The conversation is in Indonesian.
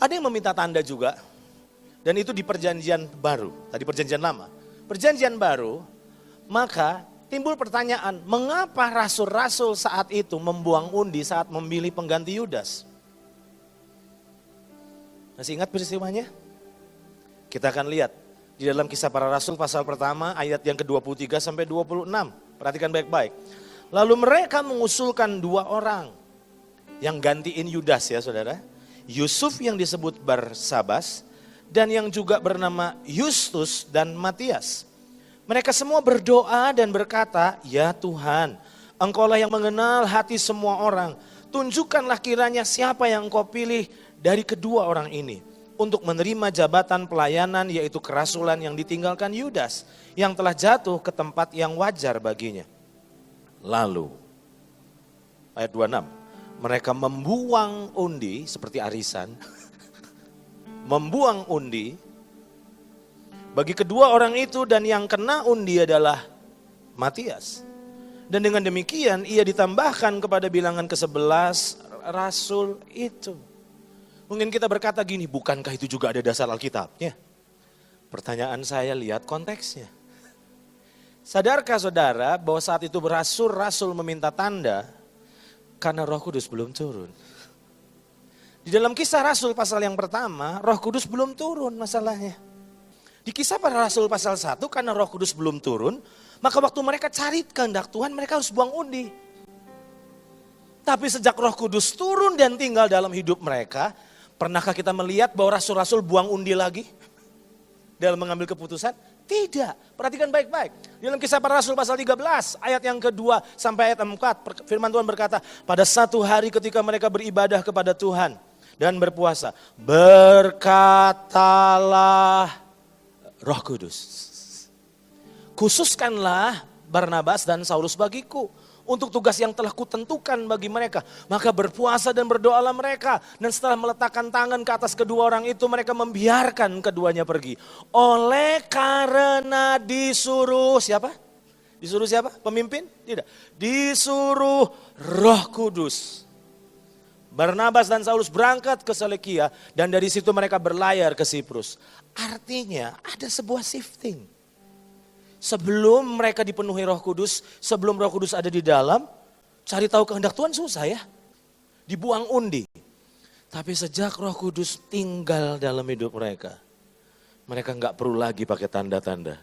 Ada yang meminta tanda juga, dan itu di perjanjian baru, tadi perjanjian lama. Perjanjian baru, maka timbul pertanyaan, mengapa rasul-rasul saat itu membuang undi saat memilih pengganti Yudas? Masih ingat peristiwanya? Kita akan lihat di dalam Kisah Para Rasul pasal pertama ayat yang ke-23 sampai 26. Perhatikan baik-baik. Lalu mereka mengusulkan dua orang yang gantiin Yudas ya saudara. Yusuf yang disebut Barsabas dan yang juga bernama Yustus dan Matias. Mereka semua berdoa dan berkata, ya Tuhan, Engkaulah yang mengenal hati semua orang. Tunjukkanlah kiranya siapa yang Engkau pilih dari kedua orang ini untuk menerima jabatan pelayanan yaitu kerasulan yang ditinggalkan Yudas yang telah jatuh ke tempat yang wajar baginya. Lalu, ayat 26. Mereka membuang undi seperti arisan, membuang undi bagi kedua orang itu dan yang kena undi adalah Matias. Dan dengan demikian ia ditambahkan kepada bilangan ke-11 rasul itu. Mungkin kita berkata gini, bukankah itu juga ada dasar Alkitabnya? Pertanyaan saya lihat konteksnya. Sadarkah saudara bahwa saat itu rasul meminta tanda? Karena Roh Kudus belum turun. Di dalam Kisah Rasul pasal yang pertama, Roh Kudus belum turun masalahnya. Di Kisah Para Rasul pasal 1, karena Roh Kudus belum turun, maka waktu mereka cari kehendak Tuhan, mereka harus buang undi. Tapi sejak Roh Kudus turun dan tinggal dalam hidup mereka, pernahkah kita melihat bahwa rasul-rasul buang undi lagi dalam mengambil keputusan? Tidak. Perhatikan baik-baik. Dalam Kisah Para Rasul pasal 13 ayat yang kedua sampai ayat 4. Firman Tuhan berkata, pada satu hari ketika mereka beribadah kepada Tuhan dan berpuasa, berkatalah Roh Kudus, khususkanlah Barnabas dan Saulus bagiku untuk tugas yang telah kutentukan bagi mereka. Maka berpuasa dan berdoalah mereka. Dan setelah meletakkan tangan ke atas kedua orang itu, mereka membiarkan keduanya pergi. Oleh karena disuruh siapa? Disuruh siapa? Pemimpin? Tidak. Disuruh Roh Kudus. Barnabas dan Saulus berangkat ke Seleukia dan dari situ mereka berlayar ke Siprus. Artinya ada sebuah shifting. Sebelum mereka dipenuhi Roh Kudus, sebelum Roh Kudus ada di dalam, cari tahu kehendak Tuhan susah ya. Dibuang undi. Tapi sejak Roh Kudus tinggal dalam hidup mereka, mereka nggak perlu lagi pakai tanda-tanda.